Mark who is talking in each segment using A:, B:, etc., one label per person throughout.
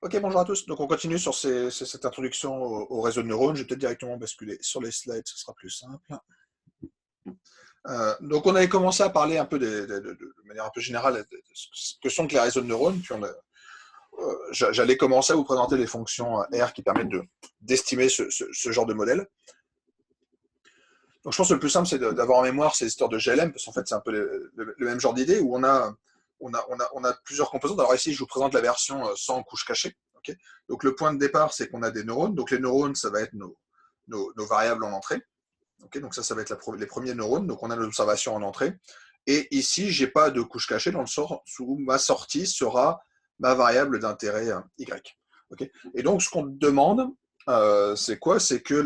A: Ok, bonjour à tous. Donc on continue sur cette introduction au réseau de neurones. Je vais peut-être directement basculer sur les slides, ce sera plus simple. Donc on avait commencé à parler un peu de manière un peu générale de ce que sont que les réseaux de neurones. Puis j'allais commencer à vous présenter les fonctions R qui permettent d'estimer ce genre de modèle. Donc je pense que le plus simple, c'est d'avoir en mémoire ces histoires de GLM, parce qu'en fait c'est un peu le même genre d'idée où on a plusieurs composantes. Alors ici, je vous présente la version sans couche cachée. Okay, donc le point de départ, c'est qu'on a des neurones. Donc les neurones, ça va être nos variables en entrée. Okay, donc ça va être les premiers neurones. Donc on a l'observation en entrée. Et ici, j'ai pas de couche cachée dans le sens où ma sortie sera ma variable d'intérêt Y. Okay, et donc ce qu'on demande, c'est quoi? C'est que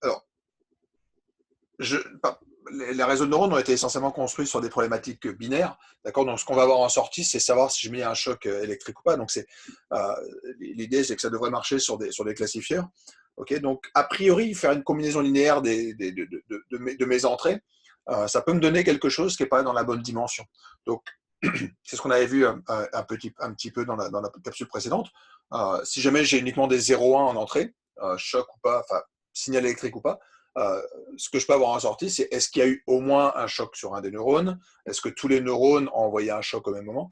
A: alors, les réseaux de neurones ont été essentiellement construits sur des problématiques binaires. D'accord. Donc, ce qu'on va avoir en sortie, c'est savoir si je mets un choc électrique ou pas. Donc, l'idée, c'est que ça devrait marcher sur des classifieurs. Okay. Donc, a priori, faire une combinaison linéaire de mes entrées, ça peut me donner quelque chose qui n'est pas dans la bonne dimension. Donc, c'est ce qu'on avait vu un petit peu dans la capsule précédente. Si jamais j'ai uniquement des 0,1 en entrée, choc ou pas, enfin, signal électrique ou pas, ce que je peux avoir en sortie, c'est est-ce qu'il y a eu au moins un choc sur un des neurones? Est-ce que tous les neurones ont envoyé un choc au même moment?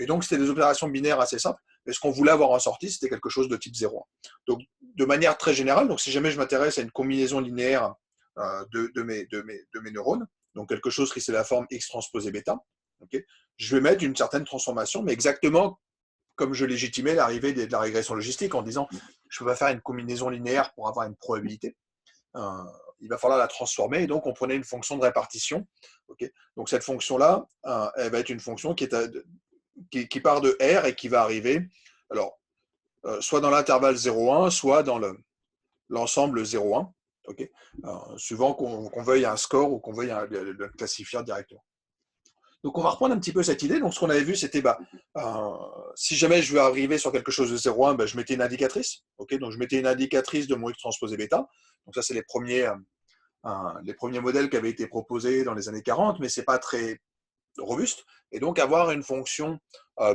A: Et donc, c'était des opérations binaires assez simples. Mais ce qu'on voulait avoir en sortie, c'était quelque chose de type 0,1. Donc, de manière très générale, donc si jamais je m'intéresse à une combinaison linéaire de mes neurones, donc quelque chose qui c'est la forme X transposé bêta, okay, je vais mettre une certaine transformation, mais exactement comme je légitimais l'arrivée de la régression logistique en disant je ne peux pas faire une combinaison linéaire pour avoir une probabilité. Euh, il va falloir la transformer, et donc on prenait une fonction de répartition. Okay, donc cette fonction-là, elle va être une fonction qui part de R et qui va arriver, alors, soit dans l'intervalle 0,1, soit dans l'ensemble 0,1, okay, suivant qu'on veuille un score ou qu'on veuille le classifier directement. Donc on va reprendre un petit peu cette idée. Donc ce qu'on avait vu, c'était si jamais je veux arriver sur quelque chose de 0,1, je mettais une indicatrice. Okay, donc je mettais une indicatrice de mon X transposé bêta. Donc ça, c'est les premiers modèles qui avaient été proposés dans les années 40, mais ce n'est pas très robuste. Et donc avoir une fonction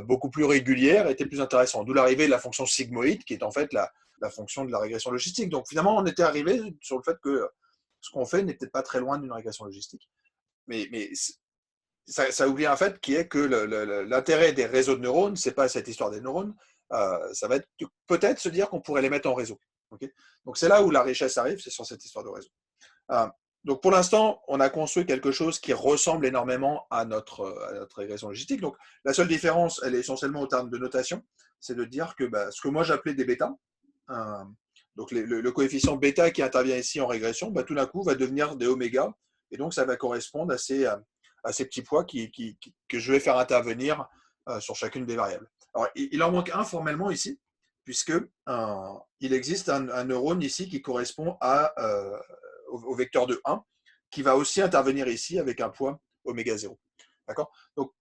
A: beaucoup plus régulière était plus intéressant. D'où l'arrivée de la fonction sigmoïde, qui est en fait la fonction de la régression logistique. Donc finalement, on était arrivé sur le fait que ce qu'on fait n'est peut-être pas très loin d'une régression logistique. Mais ça oublie un fait qui est que l'intérêt des réseaux de neurones, c'est pas cette histoire des neurones, ça va être peut-être se dire qu'on pourrait les mettre en réseau. Okay, donc c'est là où la richesse arrive, c'est sur cette histoire de réseau. Donc pour l'instant, on a construit quelque chose qui ressemble énormément à notre régression logistique. Donc la seule différence, elle est essentiellement au terme de notation, c'est de dire que ce que moi j'appelais des bêtas, euh, donc le coefficient bêta qui intervient ici en régression, tout d'un coup va devenir des oméga, et donc ça va correspondre à ces petits poids que je vais faire intervenir sur chacune des variables. Alors il en manque un formellement ici, puisque il existe un neurone ici qui correspond au vecteur de 1, qui va aussi intervenir ici avec un poids oméga 0. D'accord. Donc,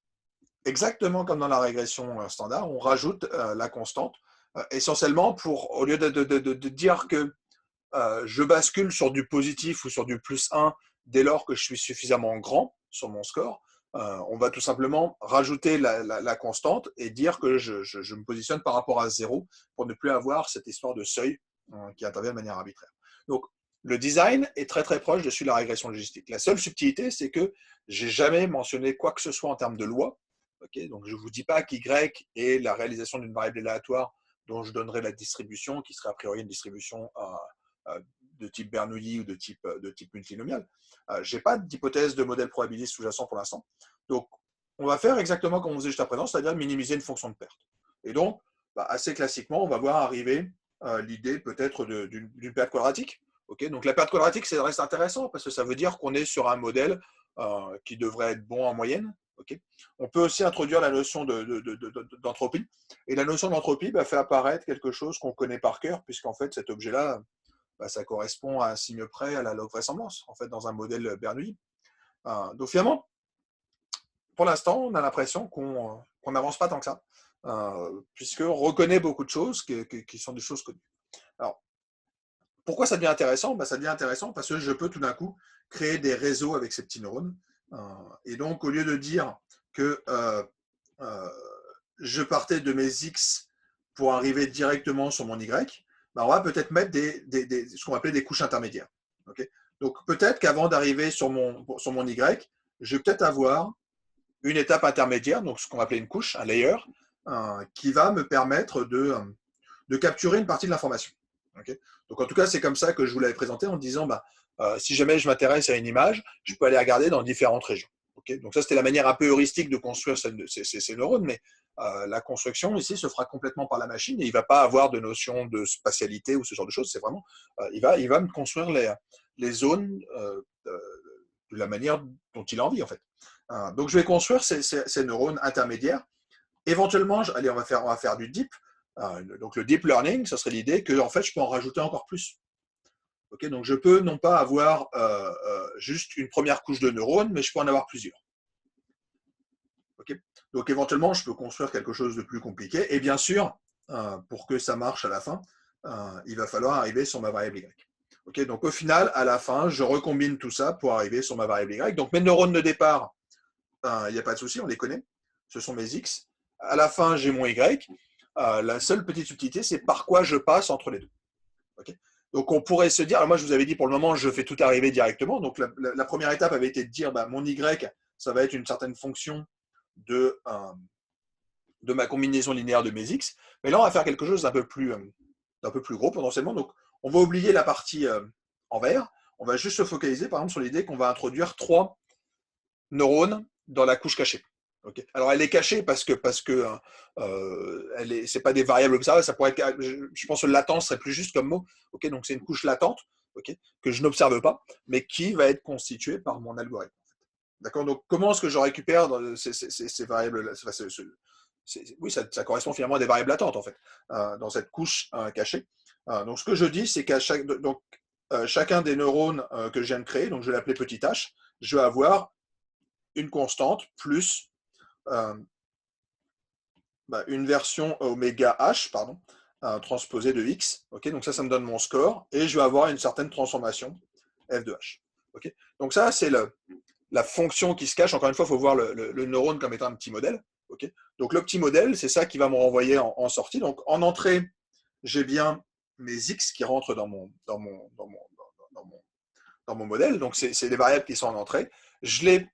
A: exactement comme dans la régression standard, on rajoute la constante, essentiellement pour, au lieu de dire que je bascule sur du positif ou sur du plus 1 dès lors que je suis suffisamment grand sur mon score, on va tout simplement rajouter la constante et dire que je me positionne par rapport à 0 pour ne plus avoir cette histoire de seuil qui intervient de manière arbitraire. Donc, le design est très très proche de celui de la régression logistique. La seule subtilité, c'est que j'ai jamais mentionné quoi que ce soit en termes de loi. Okay, donc, je ne vous dis pas qu'Y est la réalisation d'une variable aléatoire dont je donnerai la distribution, qui serait a priori une distribution de type Bernoulli ou de type multinomial. Je n'ai pas d'hypothèse de modèle probabiliste sous-jacent pour l'instant. Donc, on va faire exactement comme on faisait juste à présent, c'est-à-dire minimiser une fonction de perte. Et donc, assez classiquement, on va voir arriver l'idée peut-être d'une perte quadratique. Okay, donc la perte quadratique, ça reste intéressant parce que ça veut dire qu'on est sur un modèle qui devrait être bon en moyenne. Okay, on peut aussi introduire la notion d'entropie. Et la notion d'entropie fait apparaître quelque chose qu'on connaît par cœur, puisqu'en fait, cet objet-là, ça correspond à un signe près à la log vraisemblance, en fait, dans un modèle Bernoulli. Donc finalement, pour l'instant, on a l'impression qu'on n'avance pas tant que ça, puisqu'on reconnaît beaucoup de choses qui sont des choses connues. Alors, pourquoi ça devient intéressant? Ça devient intéressant parce que je peux tout d'un coup créer des réseaux avec ces petits neurones. Et donc, au lieu de dire que je partais de mes X pour arriver directement sur mon Y, ben on va peut-être mettre ce qu'on va appeler des couches intermédiaires. Okay, donc peut-être qu'avant d'arriver sur mon Y, je vais peut-être avoir une étape intermédiaire, donc ce qu'on va appeler une couche, un layer, qui va me permettre de capturer une partie de l'information. Okay, donc en tout cas, c'est comme ça que je vous l'avais présenté en disant, si jamais je m'intéresse à une image, je peux aller regarder dans différentes régions. Okay, donc ça, c'était la manière un peu heuristique de construire ces neurones, mais la construction ici se fera complètement par la machine et il ne va pas avoir de notion de spatialité ou ce genre de choses. C'est vraiment, il va me construire les zones de la manière dont il a envie en fait. Donc je vais construire ces neurones intermédiaires. Éventuellement, allez, on va faire du deep. Donc le deep learning, ça serait l'idée que en fait, je peux en rajouter encore plus. Okay, donc je peux non pas avoir juste une première couche de neurones, mais je peux en avoir plusieurs. Okay, donc éventuellement, je peux construire quelque chose de plus compliqué. Et bien sûr, pour que ça marche à la fin, il va falloir arriver sur ma variable y. Okay, donc au final, à la fin, je recombine tout ça pour arriver sur ma variable y. Donc mes neurones de départ, il n'y a pas de souci, on les connaît. Ce sont mes x. À la fin, j'ai mon y. La seule petite subtilité, c'est par quoi je passe entre les deux. Okay, donc on pourrait se dire, alors moi je vous avais dit pour le moment, je fais tout arriver directement. Donc la première étape avait été de dire, mon y, ça va être une certaine fonction de ma combinaison linéaire de mes x. Mais là, on va faire quelque chose d'un peu plus gros potentiellement. Donc on va oublier la partie en vert. On va juste se focaliser par exemple sur l'idée qu'on va introduire 3 neurones dans la couche cachée. Okay. Alors elle est cachée parce que c'est pas des variables comme ça pourrait être, je pense que latence serait plus juste comme mot. Okay, donc c'est une couche latente, okay, que je n'observe pas, mais qui va être constituée par mon algorithme. D'accord. Donc comment est-ce que je récupère ces variables? Oui, ça correspond finalement à des variables latentes en fait, dans cette couche cachée. Donc ce que je dis, c'est qu'à chacun des neurones que je viens de créer, donc je vais l'appeler petit h, je vais avoir une constante plus une version oméga h, pardon, transposée de x. Okay, donc ça me donne mon score et je vais avoir une certaine transformation f de h. Okay, donc ça, c'est la fonction qui se cache. Encore une fois, il faut voir le neurone comme étant un petit modèle. Okay, donc le petit modèle, c'est ça qui va me renvoyer en sortie. Donc en entrée, j'ai bien mes x qui rentrent dans mon modèle. Donc c'est les variables qui sont en entrée. Je les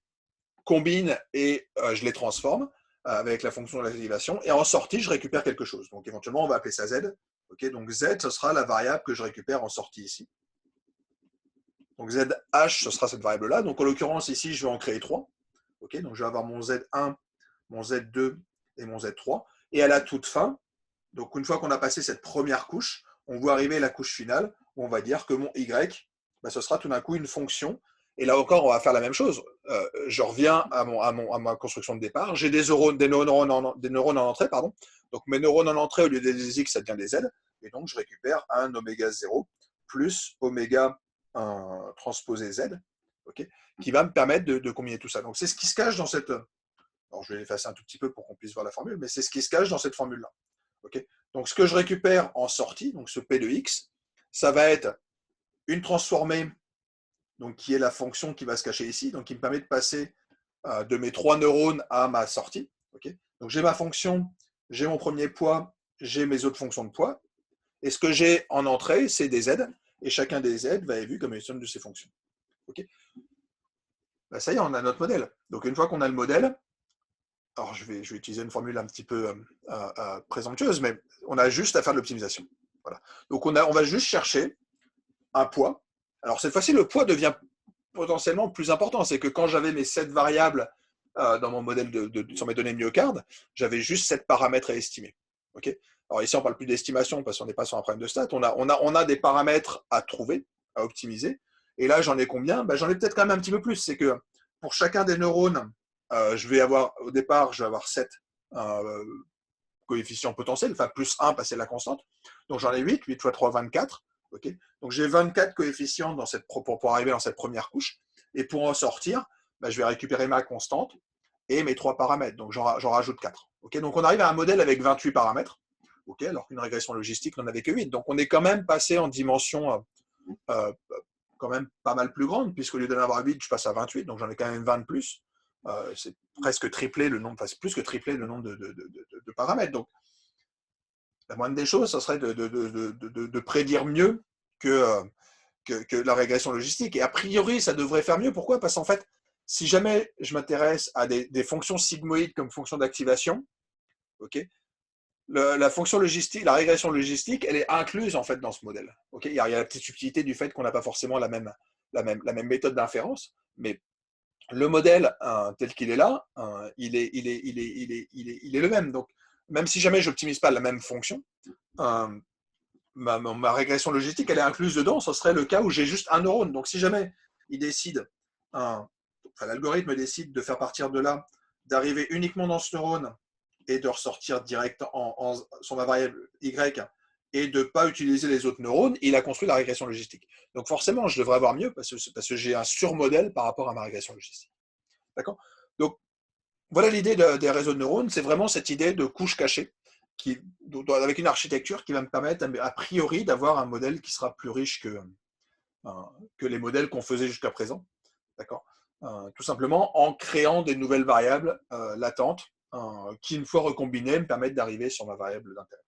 A: combine et je les transforme avec la fonction de la dérivation. Et en sortie, je récupère quelque chose. Donc éventuellement, on va appeler ça z. Okay, donc z, ce sera la variable que je récupère en sortie ici. Donc zh, ce sera cette variable-là. Donc en l'occurrence, ici, je vais en créer 3. Okay, donc je vais avoir mon z1, mon z2 et mon z3. Et à la toute fin, donc une fois qu'on a passé cette première couche, on voit arriver la couche finale où on va dire que mon y, ce sera tout d'un coup une fonction. Et là encore, on va faire la même chose. Je reviens à ma construction de départ. J'ai des neurones en entrée, pardon. Donc mes neurones en entrée, au lieu des x, ça devient des z. Et donc je récupère un oméga 0 plus oméga transposé z, okay, qui va me permettre de combiner tout ça. Donc c'est ce qui se cache dans cette... Alors je vais l'effacer un tout petit peu pour qu'on puisse voir la formule, mais c'est ce qui se cache dans cette formule-là. Okay, donc ce que je récupère en sortie, donc ce p de x, ça va être une transformée, donc qui est la fonction qui va se cacher ici, donc qui me permet de passer de mes 3 neurones à ma sortie. Okay, donc j'ai ma fonction, j'ai mon premier poids, j'ai mes autres fonctions de poids, et ce que j'ai en entrée, c'est des z, et chacun des z va être vu comme une somme de ces fonctions. Okay, ça y est, on a notre modèle. Donc une fois qu'on a le modèle, alors je vais utiliser une formule un petit peu présomptueuse, mais on a juste à faire de l'optimisation. Voilà. Donc on va juste chercher un poids. Alors cette fois-ci, le poids devient potentiellement plus important. C'est que quand j'avais mes 7 variables dans mon modèle sur mes données myocarde, j'avais juste 7 paramètres à estimer. Okay, alors ici, on ne parle plus d'estimation parce qu'on n'est pas sur un problème de stats. On a des paramètres à trouver, à optimiser. Et là, j'en ai combien? J'en ai peut-être quand même un petit peu plus. C'est que pour chacun des neurones, je vais avoir, au départ, je vais avoir 7 coefficients potentiels, enfin plus 1 passer la constante. Donc j'en ai 8 fois 3, 24. Okay, donc j'ai 24 coefficients pour arriver dans cette première couche. Et pour en sortir, je vais récupérer ma constante et mes 3 paramètres. Donc j'en rajoute 4. Okay, donc on arrive à un modèle avec 28 paramètres, okay, alors qu'une régression logistique n'en avait que 8. Donc on est quand même passé en dimension quand même pas mal plus grande, puisqu'au lieu d'en avoir 8, je passe à 28, donc j'en ai quand même 20 de plus. C'est presque triplé le nombre, enfin c'est plus que triplé le nombre de paramètres. Donc la moindre des choses, ça serait de prédire mieux que la régression logistique. Et a priori, ça devrait faire mieux. Pourquoi? Parce qu'en fait, si jamais je m'intéresse à des fonctions sigmoïdes comme fonction d'activation, okay, la fonction logistique, la régression logistique, elle est incluse en fait dans ce modèle. Okay, il y a la petite subtilité du fait qu'on n'a pas forcément la même méthode d'inférence, mais le modèle tel qu'il est là, il est le même. Donc, même si jamais je n'optimise pas la même fonction, ma régression logistique, elle est incluse dedans. Ce serait le cas où j'ai juste un neurone. Donc, si jamais il décide, l'algorithme décide de faire partir de là, d'arriver uniquement dans ce neurone et de ressortir direct sur ma variable y et de ne pas utiliser les autres neurones, il a construit la régression logistique. Donc forcément, je devrais avoir mieux parce que j'ai un surmodèle par rapport à ma régression logistique. D'accord? Donc, voilà l'idée des réseaux de neurones, c'est vraiment cette idée de couche cachée avec une architecture qui va me permettre, a priori, d'avoir un modèle qui sera plus riche que les modèles qu'on faisait jusqu'à présent. D'accord? Tout simplement en créant des nouvelles variables latentes qui, une fois recombinées, me permettent d'arriver sur ma variable d'intérêt.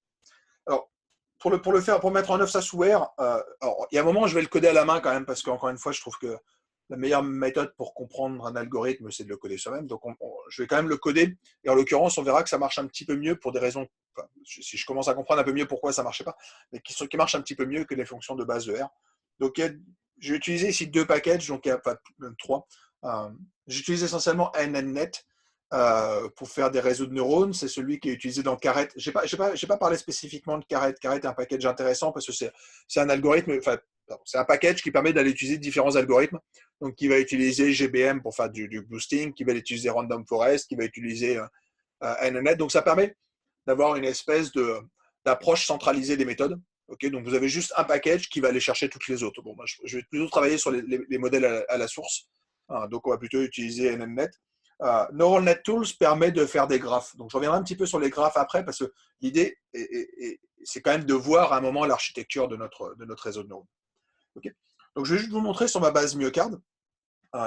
A: Alors, pour mettre en œuvre ça sous R, alors, il y a un moment, je vais le coder à la main quand même, parce qu'encore une fois, je trouve que la meilleure méthode pour comprendre un algorithme, c'est de le coder soi-même. Donc, je vais quand même le coder. Et en l'occurrence, on verra que ça marche un petit peu mieux pour des raisons, enfin, si je commence à comprendre un peu mieux pourquoi ça ne marchait pas, mais qui marchent un petit peu mieux que les fonctions de base de R. Donc, je vais utiliser ici deux packages, donc enfin, même trois. J'utilise essentiellement NNNet pour faire des réseaux de neurones. C'est celui qui est utilisé dans Caret. Je n'ai pas parlé spécifiquement de Caret. Caret est un package intéressant parce que c'est un algorithme, enfin, c'est un package qui permet d'aller utiliser différents algorithmes. Donc, qui va utiliser GBM pour faire du boosting, qui va utiliser Random Forest, qui va utiliser NNNet. Donc, ça permet d'avoir une espèce d'approche centralisée des méthodes. Okay, donc, vous avez juste un package qui va aller chercher toutes les autres. Bon, moi, je vais plutôt travailler sur les modèles à la source. Donc, on va plutôt utiliser NNNet. Neural Net Tools permet de faire des graphes. Donc, je reviendrai un petit peu sur les graphes après parce que l'idée, c'est quand même de voir à un moment l'architecture de notre réseau de neurones. Okay. Donc, je vais juste vous montrer sur ma base myocarde.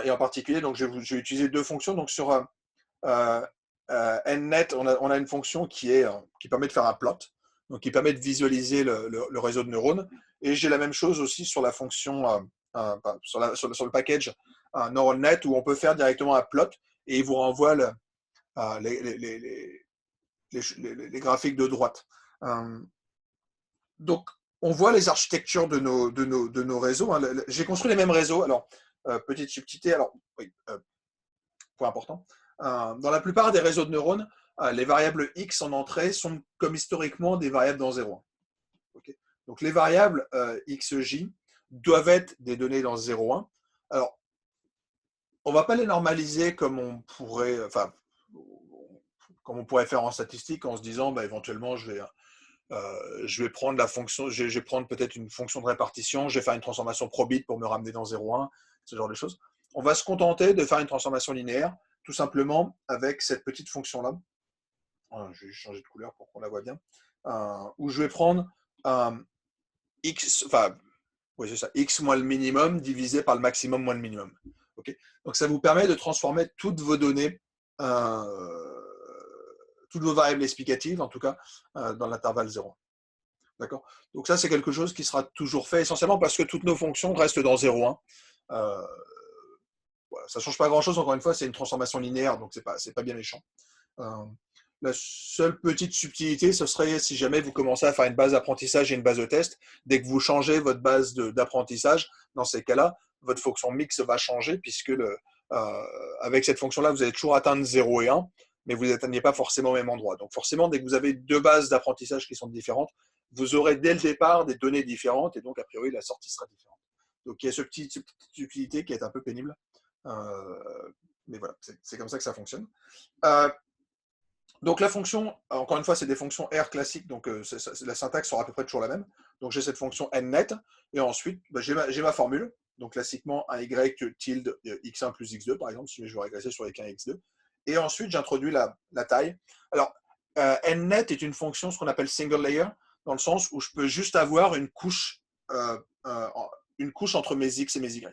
A: Et en particulier, donc, je vais utiliser deux fonctions. Donc, sur NNet, on a une fonction qui permet de faire un plot, donc qui permet de visualiser le réseau de neurones. Et j'ai la même chose aussi sur la fonction, sur le package NeuralNet, où on peut faire directement un plot et il vous renvoie les graphiques de droite. Donc, on voit les architectures de nos réseaux. Hein. J'ai construit les mêmes réseaux. Alors, petite subtilité, alors, oui, point important. Dans la plupart des réseaux de neurones, les variables x en entrée sont comme historiquement des variables dans 0,1. Okay. Donc, les variables xj doivent être des données dans 0,1. Alors, on ne va pas les normaliser comme on pourrait faire en statistique en se disant éventuellement je vais prendre la fonction, je vais prendre peut-être une fonction de répartition, je vais faire une transformation probit pour me ramener dans 0,1, ce genre de choses. On va se contenter de faire une transformation linéaire, tout simplement avec cette petite fonction-là. Je vais changer de couleur pour qu'on la voit bien. Où je vais prendre x, oui, c'est ça, x moins le minimum divisé par le maximum moins le minimum. Okay. Donc ça vous permet de transformer toutes vos données, toutes vos variables explicatives, en tout cas, dans l'intervalle 0. D'accord. Donc ça, c'est quelque chose qui sera toujours fait, essentiellement parce que toutes nos fonctions restent dans 0,1. Voilà, ça ne change pas grand-chose, encore une fois, c'est une transformation linéaire, donc ce n'est pas bien méchant. La seule petite subtilité, ce serait si jamais vous commencez à faire une base d'apprentissage et une base de test, dès que vous changez votre base d'apprentissage, dans ces cas-là, votre fonction mix va changer, puisque avec cette fonction-là, vous allez toujours atteindre 0 et 1, mais vous n'atteignez pas forcément au même endroit. Donc forcément, dès que vous avez deux bases d'apprentissage qui sont différentes, vous aurez dès le départ des données différentes, et donc a priori, la sortie sera différente. Donc il y a cette petite subtilité qui est un peu pénible. Mais voilà, c'est comme ça que ça fonctionne. Donc la fonction, encore une fois, c'est des fonctions R classiques, donc la syntaxe sera à peu près toujours la même. Donc j'ai cette fonction nnet, et ensuite j'ai ma formule, donc classiquement un y tilde x1 plus x2, par exemple, si je veux régresser sur x1 et x2. Et ensuite j'introduis la taille. Alors nnet est une fonction, ce qu'on appelle single layer, dans le sens où je peux juste avoir une couche entre mes x et mes y.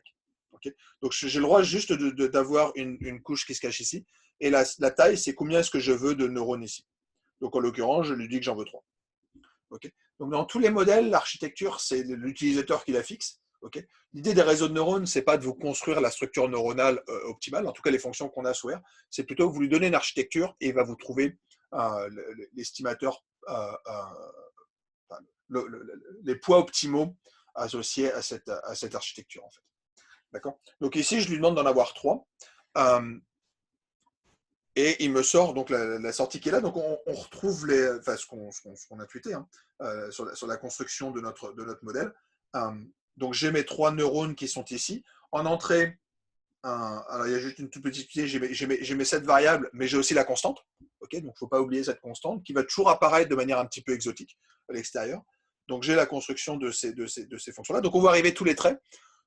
A: Okay. Donc j'ai le droit juste d'avoir une couche qui se cache ici. Et la taille, c'est combien est-ce que je veux de neurones ici. Donc en l'occurrence, je lui dis que j'en veux 3. Okay. Donc, dans tous les modèles, l'architecture, c'est l'utilisateur qui la fixe. Okay. L'idée des réseaux de neurones, c'est pas de vous construire la structure neuronale optimale, en tout cas les fonctions qu'on a sous R, c'est plutôt que vous lui donnez une architecture et il va vous trouver l'estimateur, les poids optimaux associés à cette architecture, en fait. D'accord. Donc ici, je lui demande d'en avoir 3. Et il me sort donc la sortie qui est là. Donc on retrouve ce qu'on a tweeté hein, sur la construction de notre modèle. Donc j'ai mes 3 neurones qui sont ici. En entrée, alors il y a juste une toute petite idée, j'ai mes 7 variables, mais j'ai aussi la constante. Okay, donc il ne faut pas oublier cette constante qui va toujours apparaître de manière un petit peu exotique à l'extérieur. Donc j'ai la construction de ces fonctions-là. Donc on va arriver tous les traits.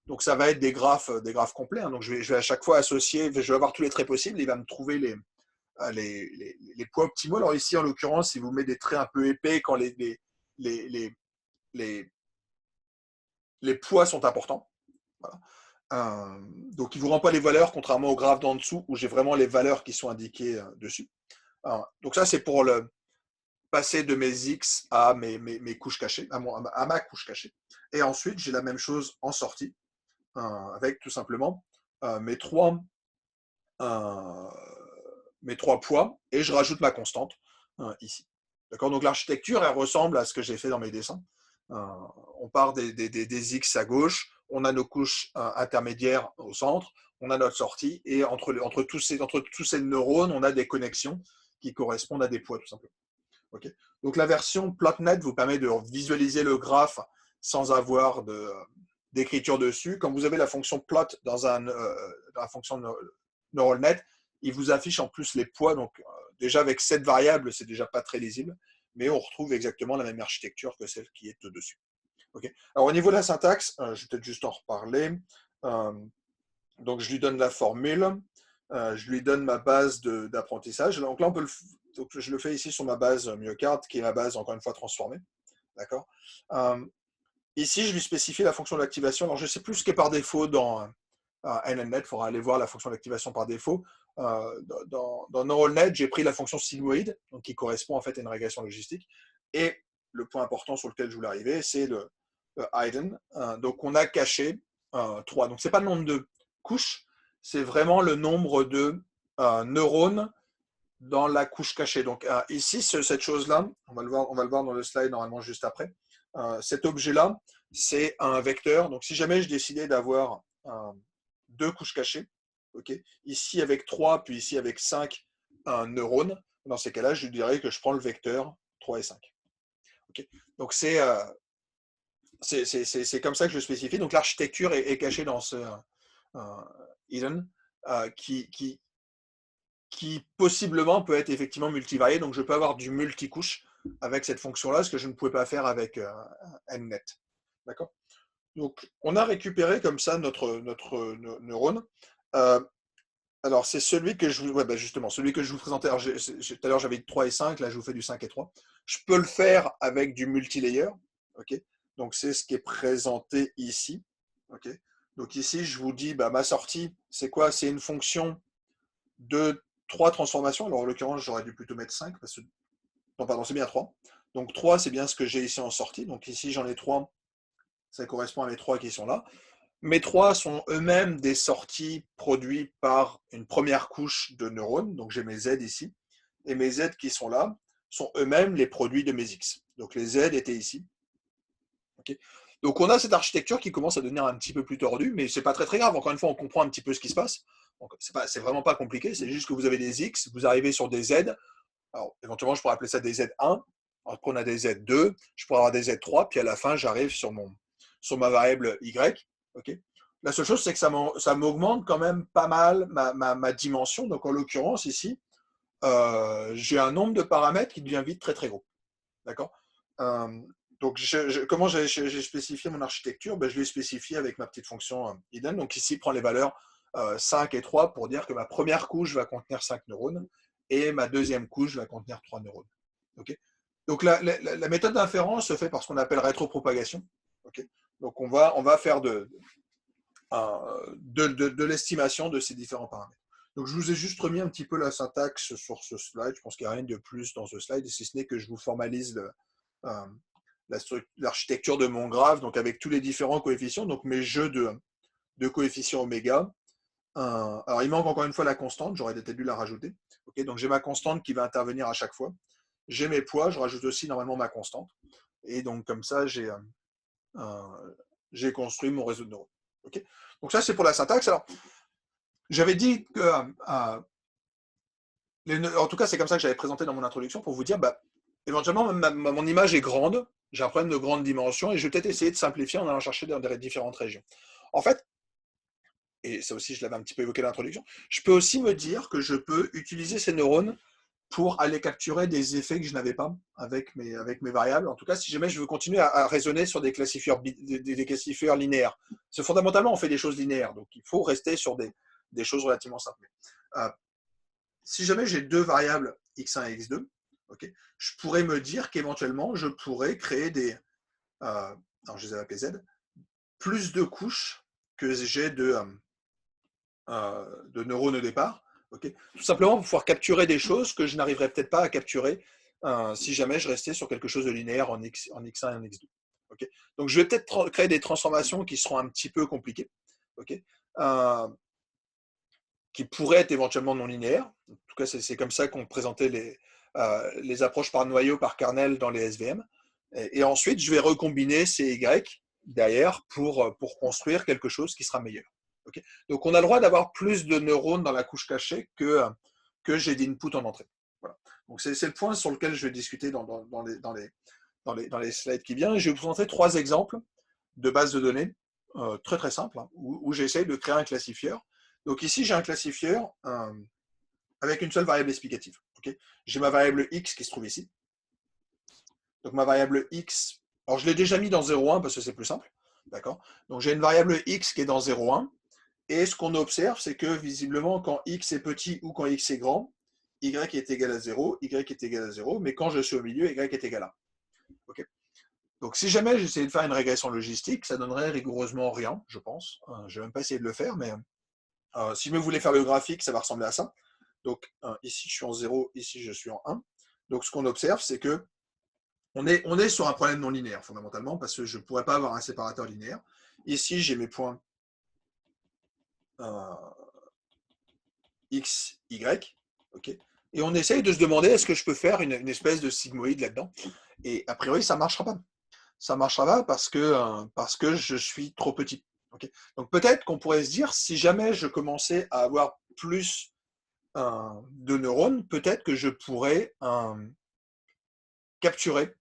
A: Donc ça va être des graphes complets. Hein. Donc je vais à chaque fois associer, je vais avoir tous les traits possibles. Il va me trouver les poids optimaux. Alors ici, en l'occurrence, il vous met des traits un peu épais quand les poids sont importants. Voilà. Donc il ne vous rend pas les valeurs, contrairement au graphe d'en dessous, où j'ai vraiment les valeurs qui sont indiquées dessus. Donc ça, c'est pour passer de mes X à mes couches cachées, à ma couche cachée. Et ensuite, j'ai la même chose en sortie, avec tout simplement mes trois poids, et je rajoute ma constante ici. D'accord. Donc l'architecture, elle ressemble à ce que j'ai fait dans mes dessins. On part des X à gauche, on a nos couches intermédiaires au centre, on a notre sortie, et entre tous ces neurones, on a des connexions qui correspondent à des poids, tout simplement. Okay. Donc la version plotnet vous permet de visualiser le graphe sans avoir d'écriture dessus. Quand vous avez la fonction plot dans la fonction neural net, il vous affiche en plus les poids. Donc déjà avec cette variable, c'est déjà pas très lisible, mais on retrouve exactement la même architecture que celle qui est au-dessus. Okay. Alors au niveau de la syntaxe, je vais peut-être juste en reparler. Donc je lui donne la formule, je lui donne ma base d'apprentissage. Donc là, donc je le fais ici sur ma base Myocard, qui est ma base, encore une fois, transformée. D'accord. Ici, je lui spécifie la fonction d'activation. Alors, je ne sais plus ce qui est par défaut dans NNNet. Il faudra aller voir la fonction d'activation par défaut. Dans NeuralNet, j'ai pris la fonction sigmoid, donc qui correspond en fait à une régression logistique. Et le point important sur lequel je voulais arriver, c'est le hidden. Donc, on a caché 3. Donc, ce n'est pas le nombre de couches, c'est vraiment le nombre de neurones dans la couche cachée. Donc ici, cette chose-là, on va le voir dans le slide normalement juste après. Cet objet-là, c'est un vecteur. Donc si jamais je décidais d'avoir 2 couches cachées, okay, ici avec 3, puis ici avec 5 neurones, dans ces cas-là, je dirais que je prends le vecteur 3 et 5. Okay. Donc c'est comme ça que je spécifie. Donc l'architecture est cachée dans ce hidden qui possiblement peut être effectivement multivarié. Donc je peux avoir du multicouche avec cette fonction-là, ce que je ne pouvais pas faire avec NNet. D'accord. Donc on a récupéré comme ça notre neurone. Alors c'est celui que je vous, justement, celui que je vous présentais. Alors, tout à l'heure j'avais dit 3 et 5, là je vous fais du 5 et 3. Je peux le faire avec du multilayer. Okay. Donc c'est ce qui est présenté ici. Okay. Donc ici je vous dis ma sortie, c'est quoi? C'est une fonction de 3 transformations. Alors en l'occurrence, j'aurais dû plutôt mettre 5. Parce que... Non, pardon, c'est bien 3. Donc 3, c'est bien ce que j'ai ici en sortie. Donc ici, j'en ai 3. Ça correspond à mes 3 qui sont là. Mes 3 sont eux-mêmes des sorties produites par une première couche de neurones. Donc j'ai mes Z ici. Et mes Z qui sont là sont eux-mêmes les produits de mes X. Donc les Z étaient ici. Okay. Donc on a cette architecture qui commence à devenir un petit peu plus tordue, mais c'est pas très très grave. Encore une fois, on comprend un petit peu ce qui se passe. Donc c'est vraiment pas compliqué, c'est juste que vous avez des X, vous arrivez sur des Z. Alors éventuellement, je pourrais appeler ça des Z1. Après, on a des Z2, je pourrais avoir des Z3, puis à la fin, j'arrive sur ma variable Y. Okay. La seule chose, c'est que ça m'augmente quand même pas mal ma dimension. Donc en l'occurrence, ici, j'ai un nombre de paramètres qui devient vite très très gros. D'accord. Donc, comment j'ai spécifié mon architecture? Je l'ai spécifié avec ma petite fonction hidden. Donc ici, il prend les valeurs 5 et 3 pour dire que ma première couche va contenir 5 neurones et ma deuxième couche va contenir 3 neurones. Okay. Donc la méthode d'inférence se fait par ce qu'on appelle rétropropagation. Okay. Donc on va faire de l'estimation de ces différents paramètres. Donc je vous ai juste remis un petit peu la syntaxe sur ce slide. Je pense qu'il n'y a rien de plus dans ce slide, si ce n'est que je vous formalise l'architecture de mon graphe, donc avec tous les différents coefficients, donc mes jeux de coefficients oméga. Alors, il manque encore une fois la constante, j'aurais peut-être dû la rajouter. Okay, donc, j'ai ma constante qui va intervenir à chaque fois. J'ai mes poids, je rajoute aussi normalement ma constante. Et donc, comme ça, j'ai construit mon réseau de neurones. Okay, donc, ça, c'est pour la syntaxe. Alors, j'avais dit que, en tout cas, c'est comme ça que j'avais présenté dans mon introduction pour vous dire, éventuellement, mon image est grande, j'ai un problème de grande dimension et je vais peut-être essayer de simplifier en allant chercher dans des différentes régions. En fait, et ça aussi je l'avais un petit peu évoqué dans l'introduction, je peux aussi me dire que je peux utiliser ces neurones pour aller capturer des effets que je n'avais pas avec mes variables. En tout cas, si jamais je veux continuer à raisonner sur des classifieurs linéaires. Parce que fondamentalement, on fait des choses linéaires, donc il faut rester sur des choses relativement simples. Si jamais j'ai deux variables x1 et x2, okay, je pourrais me dire qu'éventuellement, je pourrais créer alors je les ai appelés z, plus de couches que j'ai de neurones au départ. Okay, tout simplement pour pouvoir capturer des choses que je n'arriverais peut-être pas à capturer si jamais je restais sur quelque chose de linéaire en x1 et en x2. Okay, donc je vais peut-être créer des transformations qui seront un petit peu compliquées. Okay, qui pourraient être éventuellement non linéaires. En tout cas, c'est comme ça qu'on présentait les approches par noyau, par kernel dans les SVM. Et ensuite, je vais recombiner ces Y derrière pour construire quelque chose qui sera meilleur. Okay, donc, on a le droit d'avoir plus de neurones dans la couche cachée que j'ai d'input en entrée. Voilà. Donc, c'est le point sur lequel je vais discuter dans les slides qui viennent. Je vais vous montrer 3 exemples de bases de données très très simples, hein, où j'essaye de créer un classifieur. Donc ici, j'ai un classifieur avec une seule variable explicative. Okay, j'ai ma variable x qui se trouve ici. Donc ma variable x, alors je l'ai déjà mis dans 0,1 parce que c'est plus simple. D'accord. Donc j'ai une variable x qui est dans 0,1. Et ce qu'on observe, c'est que visiblement, quand x est petit ou quand x est grand, y est égal à 0, y est égal à 0, mais quand je suis au milieu, y est égal à 1. Okay, donc si jamais j'essayais de faire une régression logistique, ça donnerait rigoureusement rien, je pense. Je ne vais même pas essayer de le faire, mais si vous voulez faire le graphique, ça va ressembler à ça. Donc ici, je suis en 0, ici, je suis en 1. Donc ce qu'on observe, c'est que on est sur un problème non linéaire, fondamentalement, parce que je ne pourrais pas avoir un séparateur linéaire. Ici, j'ai mes points x, y. Okay, et on essaye de se demander, est-ce que je peux faire une espèce de sigmoïde là-dedans? Et a priori, ça ne marchera pas. Ça ne marchera pas parce que je suis trop petit. Okay, donc peut-être qu'on pourrait se dire, si jamais je commençais à avoir plus de neurones, peut-être que je pourrais capturer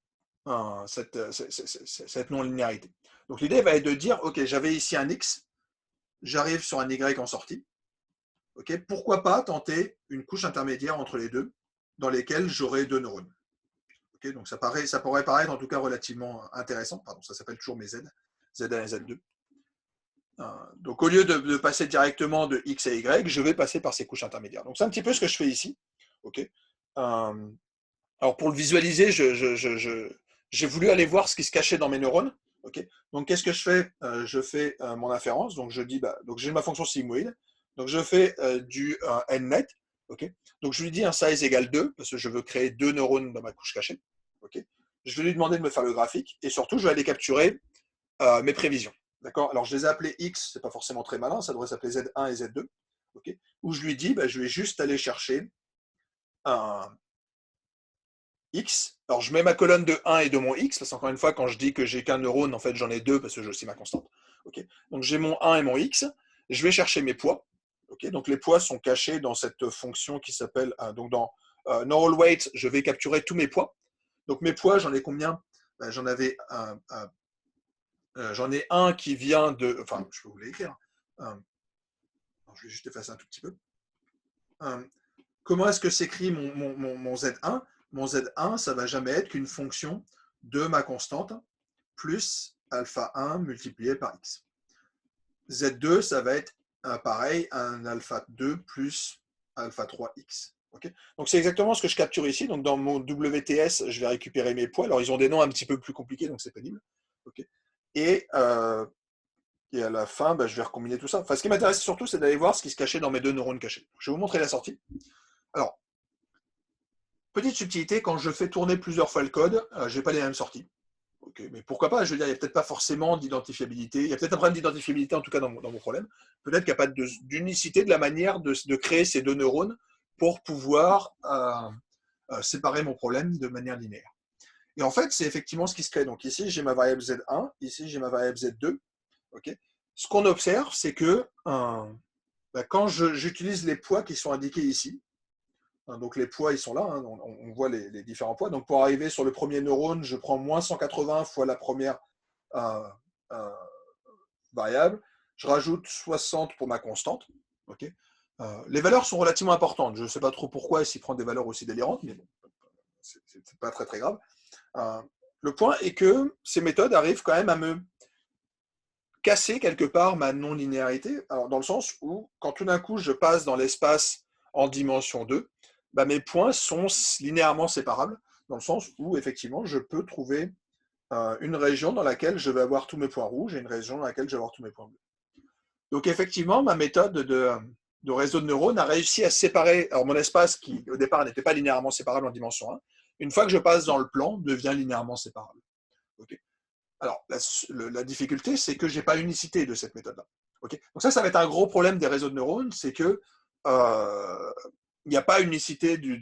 A: cette non-linéarité. Donc l'idée va être de dire, ok, j'avais ici un x, j'arrive sur un y en sortie. Okay, pourquoi pas tenter une couche intermédiaire entre les deux, dans lesquelles j'aurai 2 neurones. Okay, donc ça pourrait paraître en tout cas relativement intéressant. Pardon, ça s'appelle toujours mes z, z1 et z2. Donc au lieu de passer directement de x à y, je vais passer par ces couches intermédiaires. Donc c'est un petit peu ce que je fais ici. Okay, alors pour le visualiser, j'ai voulu aller voir ce qui se cachait dans mes neurones. Okay, donc qu'est-ce que je fais? Je fais mon inférence. Donc je dis, donc j'ai ma fonction sigmoïde. Donc je fais du nnet. Okay, donc je lui dis un size égale 2, parce que je veux créer 2 neurones dans ma couche cachée. Okay, je vais lui demander de me faire le graphique. Et surtout, je vais aller capturer mes prévisions. D'accord. Alors je les ai appelés x, c'est pas forcément très malin, ça devrait s'appeler z1 et z2. Okay, où je lui dis, je vais juste aller chercher un x. Alors je mets ma colonne de 1 et de mon x, parce qu'encore une fois, quand je dis que j'ai qu'un neurone, en fait j'en ai 2 parce que j'ai aussi ma constante. Okay, donc j'ai mon 1 et mon x, je vais chercher mes poids. Okay, donc les poids sont cachés dans cette fonction qui s'appelle, donc dans normal weight, je vais capturer tous mes poids. Donc mes poids, j'en ai combien? J'en ai un qui vient de, enfin je peux vous l'écrire, je vais juste effacer un tout petit peu. Comment est-ce que s'écrit mon Z1? Mon Z1, ça ne va jamais être qu'une fonction de ma constante plus alpha 1 multiplié par x. Z2, ça va être pareil, un alpha 2 plus alpha 3x. Okay, donc c'est exactement ce que je capture ici. Donc dans mon WTS, je vais récupérer mes poids. Alors ils ont des noms un petit peu plus compliqués, donc c'est pénible. Okay, et à la fin, je vais recombiner tout ça. Enfin, ce qui m'intéresse surtout, c'est d'aller voir ce qui se cachait dans mes 2 neurones cachés. Je vais vous montrer la sortie. Alors, petite subtilité, quand je fais tourner plusieurs fois le code, je n'ai pas les mêmes sorties. Ok, mais pourquoi pas? Je veux dire, il n'y a peut-être pas forcément d'identifiabilité. Il y a peut-être un problème d'identifiabilité, en tout cas dans mon problème. Peut-être qu'il n'y a pas d'unicité de la manière de créer ces deux neurones pour pouvoir séparer mon problème de manière linéaire. Et en fait, c'est effectivement ce qui se crée. Donc ici, j'ai ma variable Z1, ici, j'ai ma variable Z2. Okay. Ce qu'on observe, c'est que quand j'utilise les poids qui sont indiqués ici, donc les poids, ils sont là, hein, on voit les différents poids. Donc pour arriver sur le premier neurone, je prends moins 180 fois la première euh, euh, variable. Je rajoute 60 pour ma constante. Okay. Les valeurs sont relativement importantes. Je ne sais pas trop pourquoi s'il prend des valeurs aussi délirantes, mais bon, c'est pas très très grave. Le point est que ces méthodes arrivent quand même à me casser quelque part ma non-linéarité, alors dans le sens où, quand tout d'un coup je passe dans l'espace en dimension 2, bah mes points sont linéairement séparables, dans le sens où, effectivement, je peux trouver une région dans laquelle je vais avoir tous mes points rouges et une région dans laquelle je vais avoir tous mes points bleus. Donc, effectivement, ma méthode de réseau de neurones a réussi à séparer, alors mon espace qui, au départ, n'était pas linéairement séparable en dimension 1, une fois que je passe dans le plan, devient linéairement séparable. Okay. Alors, la difficulté, c'est que je n'ai pas unicité de cette méthode-là. Okay. Donc ça va être un gros problème des réseaux de neurones, c'est que il n'y a pas unicité du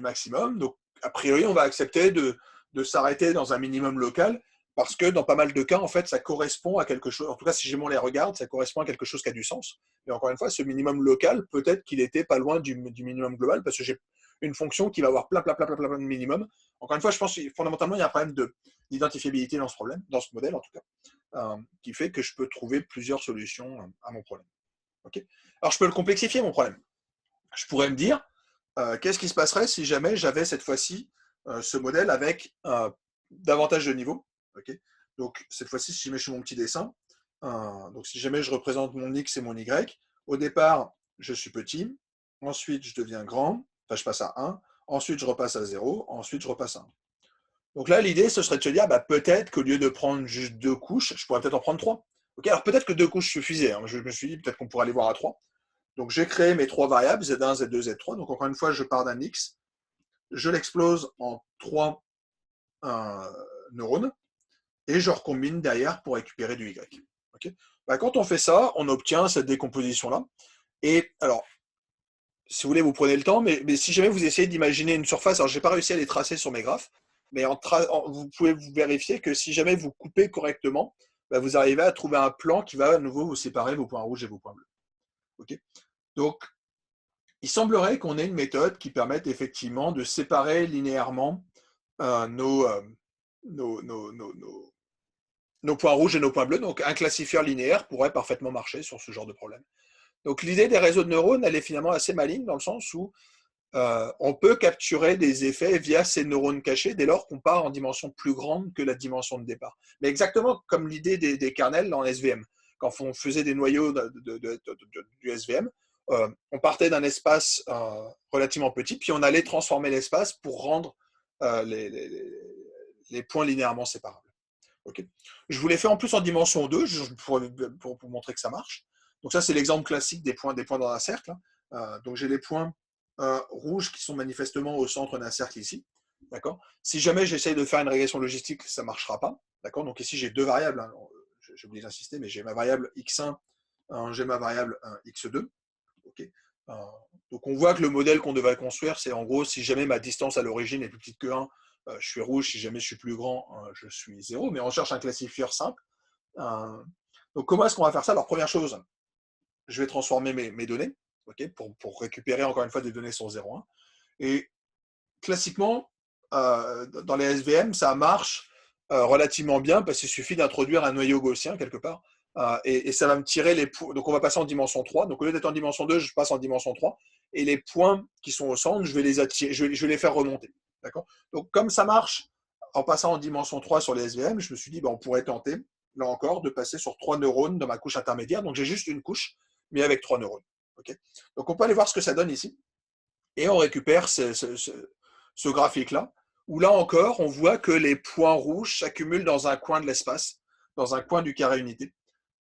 A: maximum. Donc, a priori, on va accepter de s'arrêter dans un minimum local, parce que dans pas mal de cas, en fait, ça correspond à quelque chose. En tout cas, si on les regarde, ça correspond à quelque chose qui a du sens. Mais encore une fois, ce minimum local, peut-être qu'il était pas loin du minimum global, parce que j'ai une fonction qui va avoir plein de minimums. Encore une fois, je pense que fondamentalement, il y a un problème d'identifiabilité dans ce problème, dans ce modèle en tout cas, qui fait que je peux trouver plusieurs solutions à mon problème. Okay. Alors, je peux le complexifier, mon problème. Je pourrais me dire, qu'est-ce qui se passerait si jamais j'avais cette fois-ci ce modèle avec davantage de niveaux. Okay. Donc, cette fois-ci, si je mets sur mon petit dessin, donc si jamais je représente mon X et mon Y, au départ, je suis petit, ensuite je deviens grand, enfin je passe à 1, ensuite je repasse à 0, ensuite je repasse à 1. Donc là, l'idée, ce serait de se dire, bah, peut-être qu'au lieu de prendre juste 2 couches, je pourrais peut-être en prendre 3. Okay, alors peut-être que 2 couches suffisaient. Hein. Je me suis dit, peut-être qu'on pourrait aller voir à 3. Donc j'ai créé mes 3 variables, Z1, Z2, Z3. Donc encore une fois, je pars d'un X, je l'explose en 3 neurones, et je recombine derrière pour récupérer du Y. Okay, bah, quand on fait ça, on obtient cette décomposition-là. Et alors, si vous voulez, vous prenez le temps, mais si jamais vous essayez d'imaginer une surface, alors je n'ai pas réussi à les tracer sur mes graphes, mais vous pouvez vous vérifier que si jamais vous coupez correctement, bah, vous arrivez à trouver un plan qui va à nouveau vous séparer vos points rouges et vos points bleus. Okay. Donc, il semblerait qu'on ait une méthode qui permette effectivement de séparer linéairement nos points rouges et nos points bleus. Donc, un classifieur linéaire pourrait parfaitement marcher sur ce genre de problème. Donc, l'idée des réseaux de neurones, elle est finalement assez maligne dans le sens où on peut capturer des effets via ces neurones cachés dès lors qu'on part en dimension plus grande que la dimension de départ. Mais exactement comme l'idée des kernels en SVM. Quand on faisait des noyaux du SVM, on partait d'un espace relativement petit, puis on allait transformer l'espace pour rendre les points linéairement séparables. Okay. Je vous l'ai fait en plus en dimension 2 pour montrer que ça marche. Donc ça, c'est l'exemple classique des points dans un cercle. Donc j'ai les points rouges qui sont manifestement au centre d'un cercle ici. D'accord. Si jamais j'essaye de faire une régression logistique, ça ne marchera pas. D'accord. Donc ici, j'ai deux variables. Hein. J'ai oublié d'insister, mais j'ai ma variable x1, j'ai ma variable x2. Okay. Donc on voit que le modèle qu'on devait construire, c'est en gros, si jamais ma distance à l'origine est plus petite que 1, je suis rouge, si jamais je suis plus grand, je suis 0, mais on cherche un classifieur simple. Donc comment est-ce qu'on va faire ça? Alors première chose, je vais transformer mes données, okay, pour récupérer encore une fois des données sur 0,1. Et classiquement, dans les SVM, ça marche relativement bien parce qu'il suffit d'introduire un noyau gaussien quelque part. Et ça va me tirer les points. Donc on va passer en dimension 3. Donc au lieu d'être en dimension 2, je passe en dimension 3. Et les points qui sont au centre, je vais les attirer, je vais les faire remonter. D'accord. Donc comme ça marche en passant en dimension 3 sur les SVM, je me suis dit, on pourrait tenter, là encore, de passer sur 3 neurones dans ma couche intermédiaire. Donc j'ai juste une couche, mais avec 3 neurones. Okay. Donc on peut aller voir ce que ça donne ici. Et on récupère ce graphique-là, où là encore, on voit que les points rouges s'accumulent dans un coin de l'espace, dans un coin du carré unité.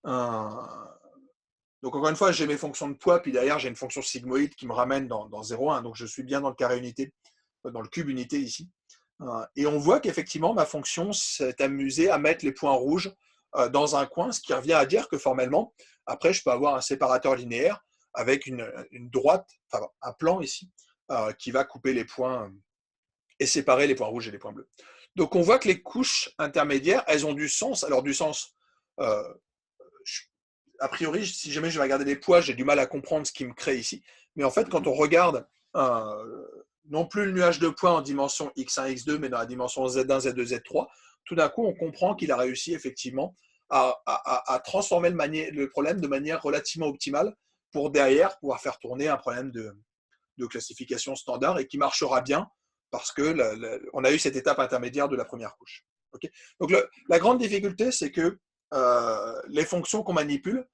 A: Donc encore une fois, j'ai mes fonctions de poids, puis derrière, j'ai une fonction sigmoïde qui me ramène dans 0,1. Donc je suis bien dans le carré unité, dans le cube unité ici. Et on voit qu'effectivement, ma fonction s'est amusée à mettre les points rouges dans un coin, ce qui revient à dire que formellement, après, je peux avoir un séparateur linéaire avec une droite, enfin un plan ici, qui va couper les points et séparer les points rouges et les points bleus. Donc on voit que les couches intermédiaires, elles ont du sens. Alors du sens, euh, a priori, si jamais je vais regarder les poids, j'ai du mal à comprendre ce qui me crée ici. Mais en fait, quand on regarde non plus le nuage de points en dimension x1, x2, mais dans la dimension z1, z2, z3, tout d'un coup, on comprend qu'il a réussi effectivement à transformer le problème de manière relativement optimale pour derrière pouvoir faire tourner un problème de classification standard et qui marchera bien parce que on a eu cette étape intermédiaire de la première couche. Okay. Donc la grande difficulté, c'est que les fonctions qu'on manipule,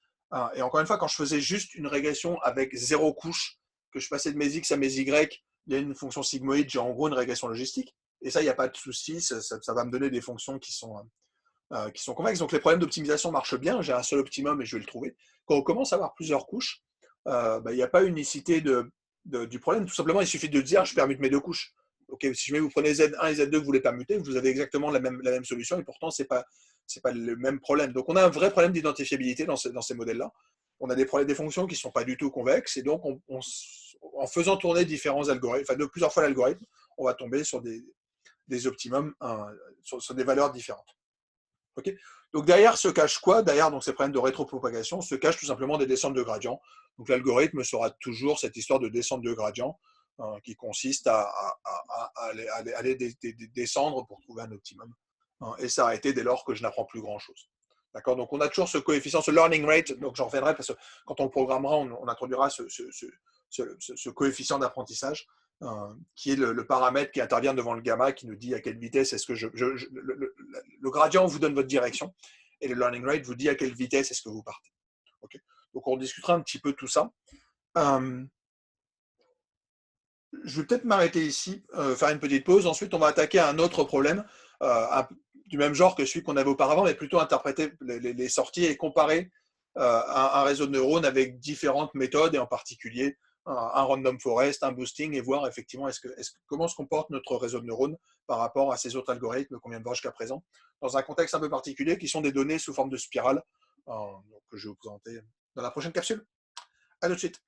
A: et encore une fois, quand je faisais juste une régression avec 0 couche, que je passais de mes x à mes y, il y a une fonction sigmoïde, j'ai en gros une régression logistique, et ça, il n'y a pas de souci, ça va me donner des fonctions qui sont convexes. Donc les problèmes d'optimisation marchent bien, j'ai un seul optimum et je vais le trouver. Quand on commence à avoir plusieurs couches, il n'y a pas unicité du problème, tout simplement, il suffit de dire je permute mes deux couches. Okay, si jamais vous prenez Z1 et Z2 que vous les permutez, vous avez exactement la même solution et pourtant, ce n'est pas le même problème. Donc, on a un vrai problème d'identifiabilité dans ces modèles-là. On a des fonctions qui ne sont pas du tout convexes et donc, en faisant tourner différents algorithmes, enfin, de plusieurs fois l'algorithme, on va tomber sur des optimums, sur des valeurs différentes. Okay, donc, derrière se cache quoi? Derrière donc, ces problèmes de rétropropagation se cachent tout simplement des descentes de gradient. Donc, l'algorithme sera toujours cette histoire de descente de gradient qui consiste à aller descendre pour trouver un optimum et s'arrêter dès lors que je n'apprends plus grand-chose. D'accord. Donc, on a toujours ce coefficient, ce learning rate. Donc, j'en reviendrai parce que quand on le programmera, on introduira ce coefficient d'apprentissage qui est le paramètre qui intervient devant le gamma qui nous dit à quelle vitesse est-ce que le gradient vous donne votre direction et le learning rate vous dit à quelle vitesse est-ce que vous partez. Okay. Donc, on discutera un petit peu tout ça. Je vais peut-être m'arrêter ici, faire une petite pause. Ensuite, on va attaquer un autre problème du même genre que celui qu'on avait auparavant, mais plutôt interpréter les sorties et comparer un réseau de neurones avec différentes méthodes, et en particulier un random forest, un boosting, et voir effectivement comment se comporte notre réseau de neurones par rapport à ces autres algorithmes qu'on vient de voir jusqu'à présent, dans un contexte un peu particulier, qui sont des données sous forme de spirale, que je vais vous présenter dans la prochaine capsule. À tout de suite.